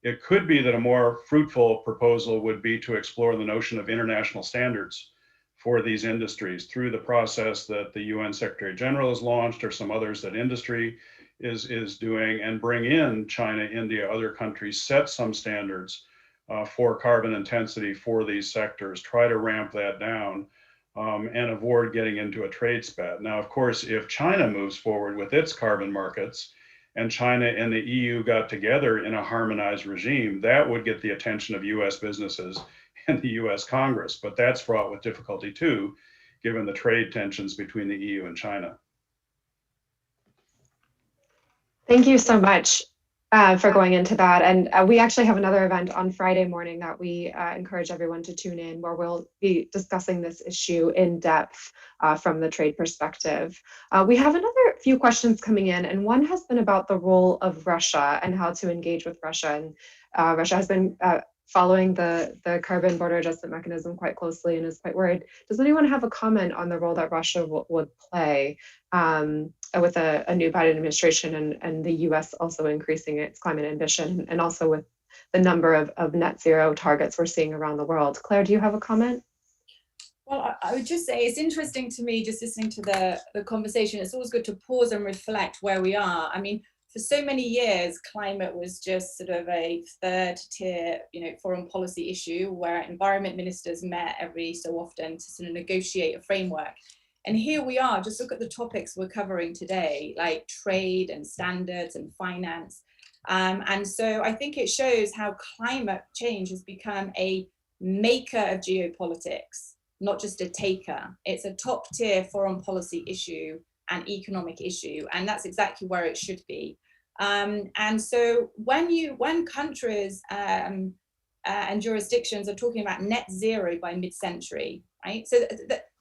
[SPEAKER 2] It could be that a more fruitful proposal would be to explore the notion of international standards for these industries through the process that the UN Secretary General has launched, or some others that industry is doing, and bring in China, India, other countries, set some standards for carbon intensity for these sectors, try to ramp that down, and avoid getting into a trade spat. Now, of course, if China moves forward with its carbon markets, and China and the EU got together in a harmonized regime, that would get the attention of US businesses and the US Congress. But that's fraught with difficulty too, given the trade tensions between the EU and China.
[SPEAKER 1] Thank you so much for going into that. And we actually have another event on Friday morning that we encourage everyone to tune in, where we'll be discussing this issue in depth from the trade perspective. We have another few questions coming in, and one has been about the role of Russia and how to engage with Russia. And Russia has been following the carbon border adjustment mechanism quite closely and is quite worried. Does anyone have a comment on the role that Russia would play with a new Biden administration and the US also increasing its climate ambition, and also with the number of net zero targets we're seeing around the world? Claire, do you have a comment?
[SPEAKER 5] Well, I would just say it's interesting to me, just listening to the conversation. It's always good to pause and reflect where we are. I mean, for so many years, climate was just sort of a third tier, foreign policy issue where environment ministers met every so often to sort of negotiate a framework. And here we are, just look at the topics we're covering today, like trade and standards and finance. And so I think it shows how climate change has become a maker of geopolitics. not just a taker. It's a top tier foreign policy issue and economic issue, and that's exactly where it should be. And so when countries and jurisdictions are talking about net zero by mid-century, right? So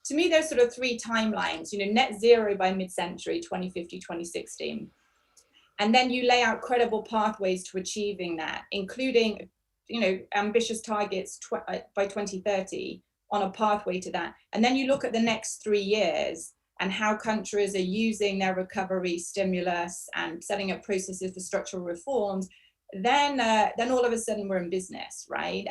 [SPEAKER 5] to me, there's sort of three timelines, net zero by mid-century, 2050, 2060. And then you lay out credible pathways to achieving that, including, ambitious targets by 2030 on a pathway to that. And then you look at the next 3 years and how countries are using their recovery stimulus and setting up processes for structural reforms. Then all of a sudden we're in business, right?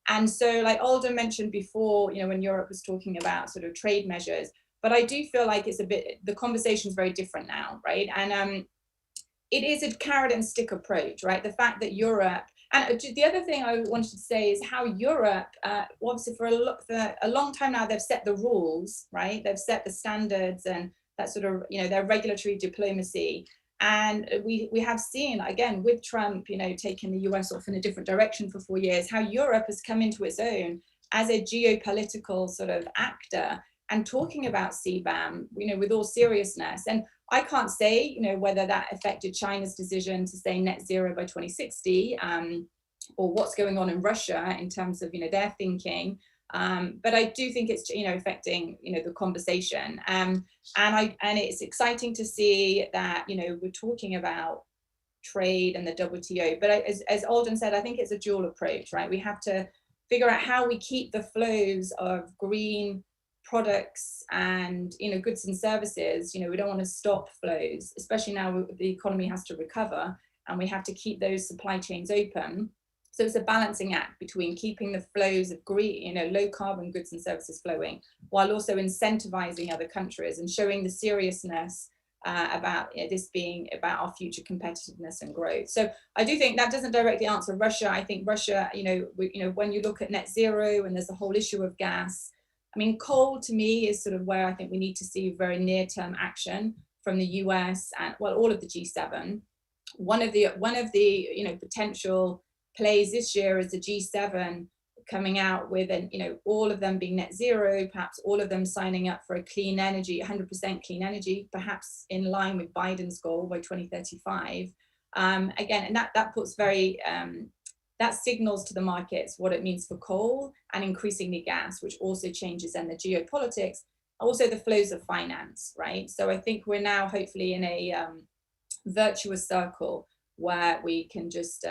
[SPEAKER 5] And so, like Alden mentioned before, when Europe was talking about sort of trade measures, but I do feel like the conversation is very different now, right? And it is a carrot and stick approach, right? The fact that Europe, and the other thing I wanted to say is how Europe, obviously for a long time now, they've set the rules, right? They've set the standards and that sort of, their regulatory diplomacy. And we have seen, again, with Trump, taking the US off in a different direction for 4 years, how Europe has come into its own as a geopolitical sort of actor and talking about CBAM, with all seriousness. And I can't say, whether that affected China's decision to say net zero by 2060, or what's going on in Russia in terms of, their thinking. But I do think it's, affecting, the conversation. And it's exciting to see that, we're talking about trade and the WTO. But as Alden said, I think it's a dual approach, right? We have to figure out how we keep the flows of green products and goods and services. We don't want to stop flows, especially now the economy has to recover and we have to keep those supply chains open. So it's a balancing act between keeping the flows of green, low carbon goods and services flowing, while also incentivizing other countries and showing the seriousness about this being about our future competitiveness and growth. So I do think that doesn't directly answer Russia. I think Russia, when you look at net zero and there's a whole issue of gas, I mean, coal to me is sort of where I think we need to see very near-term action from the US and, well, all of the G7. One of the potential plays this year is the G7 coming out with, all of them being net zero, perhaps all of them signing up for a clean energy, 100% clean energy, perhaps in line with Biden's goal by 2035. Again, and that puts that signals to the markets what it means for coal and increasingly gas, which also changes then the geopolitics, also the flows of finance, right? So I think we're now hopefully in a virtuous circle where we can just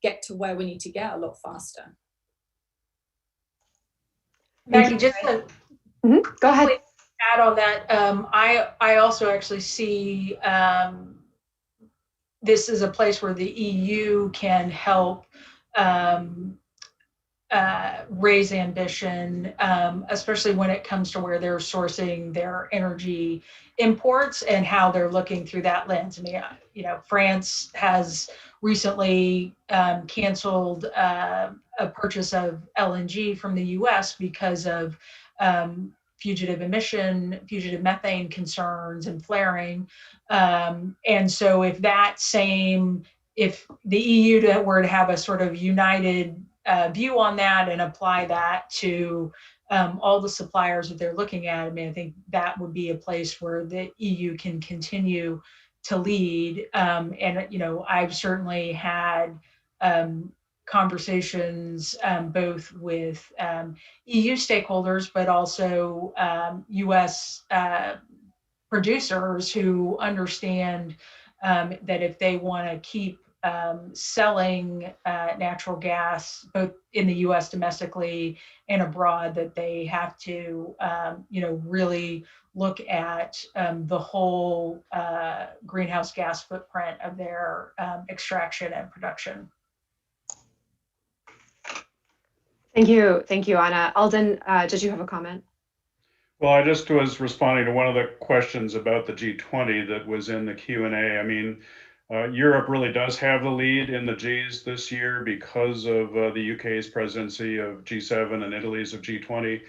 [SPEAKER 5] get to where we need to get a lot faster.
[SPEAKER 3] Maggie, just to
[SPEAKER 1] go ahead.
[SPEAKER 3] Add on that, I also actually see this is a place where the EU can help raise ambition, especially when it comes to where they're sourcing their energy imports and how they're looking through that lens. I mean, France has recently canceled a purchase of LNG from the US because of fugitive methane concerns and flaring. And so if the EU were to have a sort of united view on that and apply that to all the suppliers that they're looking at, I mean, I think that would be a place where the EU can continue to lead. And, I've certainly had conversations both with EU stakeholders, but also US producers who understand that if they want to keep selling natural gas, both in the US domestically and abroad, that they have to, really look at the whole greenhouse gas footprint of their extraction and production.
[SPEAKER 1] Thank you, Anna. Alden, did you have a comment?
[SPEAKER 2] Well, I just was responding to one of the questions about the G20 that was in the Q&A. I mean, Europe really does have the lead in the Gs this year because of the UK's presidency of G7 and Italy's of G20.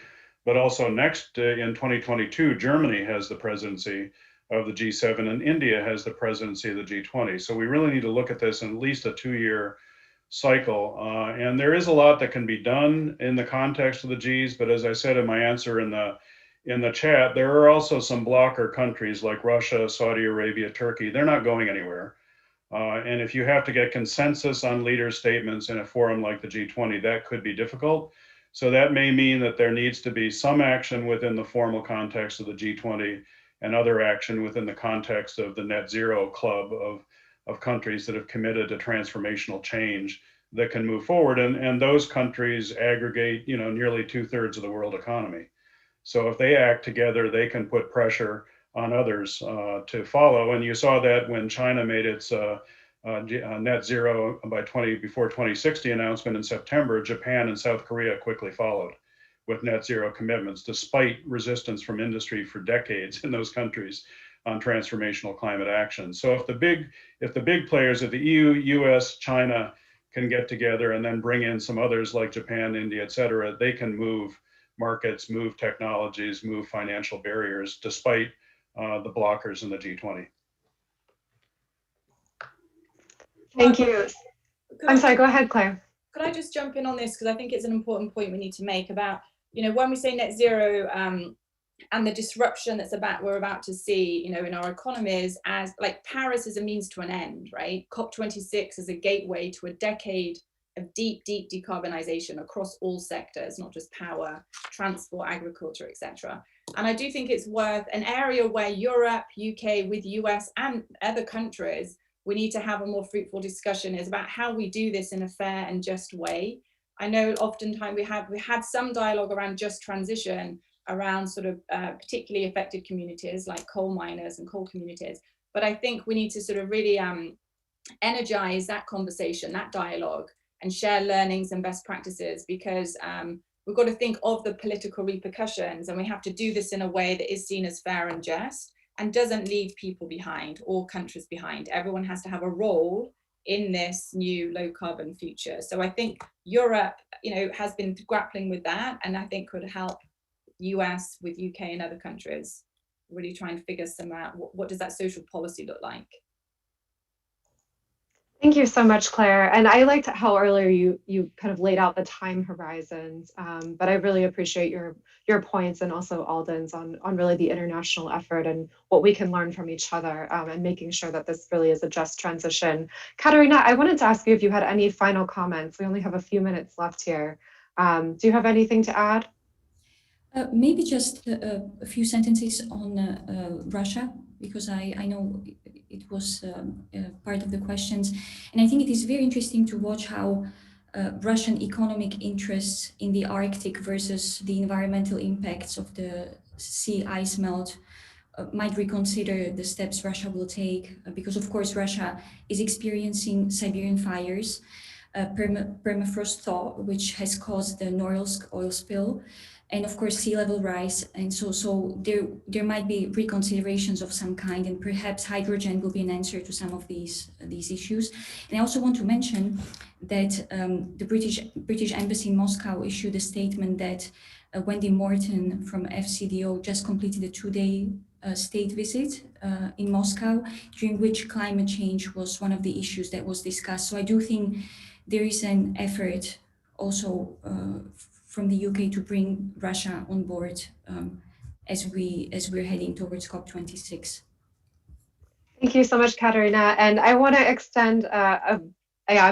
[SPEAKER 2] But also next in 2022, Germany has the presidency of the G7 and India has the presidency of the G20. So we really need to look at this in at least a 2-year cycle. And there is a lot that can be done in the context of the Gs, but as I said in my answer in the chat, there are also some blocker countries like Russia, Saudi Arabia, Turkey. They're not going anywhere. And if you have to get consensus on leader statements in a forum like the G20, that could be difficult. So that may mean that there needs to be some action within the formal context of the G20 and other action within the context of the net zero club of countries that have committed to transformational change that can move forward. And those countries aggregate, nearly 2/3 of the world economy. So if they act together, they can put pressure on others to follow. And you saw that when China made its net zero before 2060 announcement in September, Japan and South Korea quickly followed with net zero commitments, despite resistance from industry for decades in those countries on transformational climate action. So if the big players of the EU, US, China can get together and then bring in some others like Japan, India, et cetera, they can move markets, move technologies, move financial barriers, despite the blockers in the G20.
[SPEAKER 1] Thank you. I'm sorry, go ahead, Claire.
[SPEAKER 5] Could I just jump in on this? Because I think it's an important point we need to make about, when we say net zero and the disruption we're about to see, in our economies, as like Paris is a means to an end, right? COP26 is a gateway to a decade of deep decarbonization across all sectors, not just power, transport, agriculture, etc. And I do think it's worth an area where Europe, UK, with US and other countries, we need to have a more fruitful discussion is about how we do this in a fair and just way. I know oftentimes we had some dialogue around just transition around sort of particularly affected communities like coal miners and coal communities. But I think we need to sort of really energize that conversation, that dialogue, and share learnings and best practices, because we've got to think of the political repercussions, and we have to do this in a way that is seen as fair and just and doesn't leave people behind or countries behind. Everyone has to have a role in this new low carbon future. So I think Europe, has been grappling with that, and I think could help US with UK and other countries really try and figure some out. What does that social policy look like?
[SPEAKER 1] Thank you so much, Claire. And I liked how earlier you kind of laid out the time horizons, but I really appreciate your points and also Alden's on really the international effort and what we can learn from each other, and making sure that this really is a just transition. Katerina, I wanted to ask you if you had any final comments. We only have a few minutes left here. Do you have anything to add?
[SPEAKER 4] Maybe just a few sentences on Russia, because I know it was part of the questions. And I think it is very interesting to watch how Russian economic interests in the Arctic versus the environmental impacts of the sea ice melt might reconsider the steps Russia will take, because of course Russia is experiencing Siberian fires, permafrost thaw, which has caused the Norilsk oil spill, and of course sea level rise. And so there might be reconsiderations of some kind, and perhaps hydrogen will be an answer to some of these issues. And I also want to mention that the British Embassy in Moscow issued a statement that Wendy Morton from FCDO just completed a 2-day state visit in Moscow, during which climate change was one of the issues that was discussed. So I do think there is an effort also from the UK to bring Russia on board as we're heading towards COP26.
[SPEAKER 1] Thank you so much, Katerina. And I want to extend a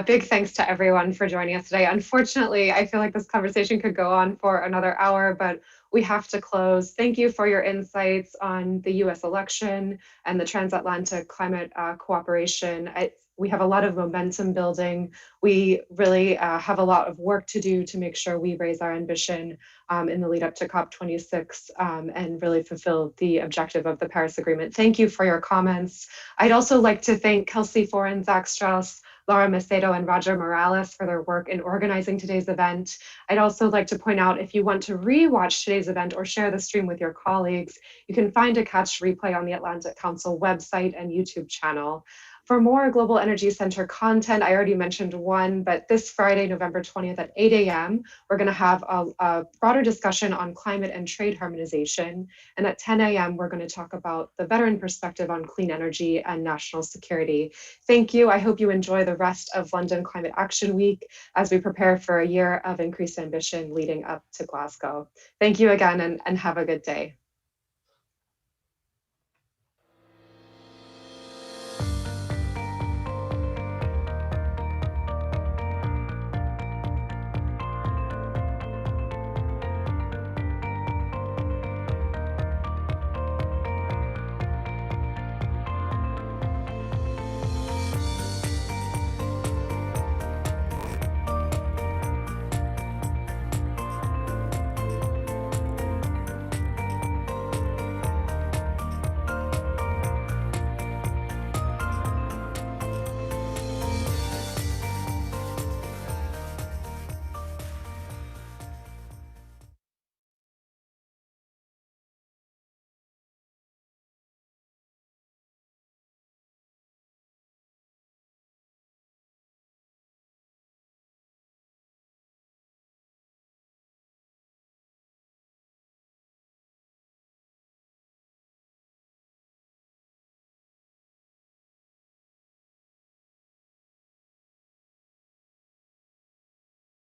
[SPEAKER 1] big thanks to everyone for joining us today. Unfortunately, I feel like this conversation could go on for another hour, but we have to close. Thank you for your insights on the US election and the transatlantic climate cooperation. We have a lot of momentum building. We really have a lot of work to do to make sure we raise our ambition in the lead up to COP26 and really fulfill the objective of the Paris Agreement. Thank you for your comments. I'd also like to thank Kelsey Foran, Zach Strauss, Laura Macedo, and Roger Morales for their work in organizing today's event. I'd also like to point out, if you want to re-watch today's event or share the stream with your colleagues, you can find a catch replay on the Atlantic Council website and YouTube channel. For more Global Energy Center content, I already mentioned one, but this Friday, November 20th at 8 a.m., we're going to have a broader discussion on climate and trade harmonization. And at 10 a.m., we're going to talk about the veteran perspective on clean energy and national security. Thank you. I hope you enjoy the rest of London Climate Action Week as we prepare for a year of increased ambition leading up to Glasgow. Thank you again, and have a good day.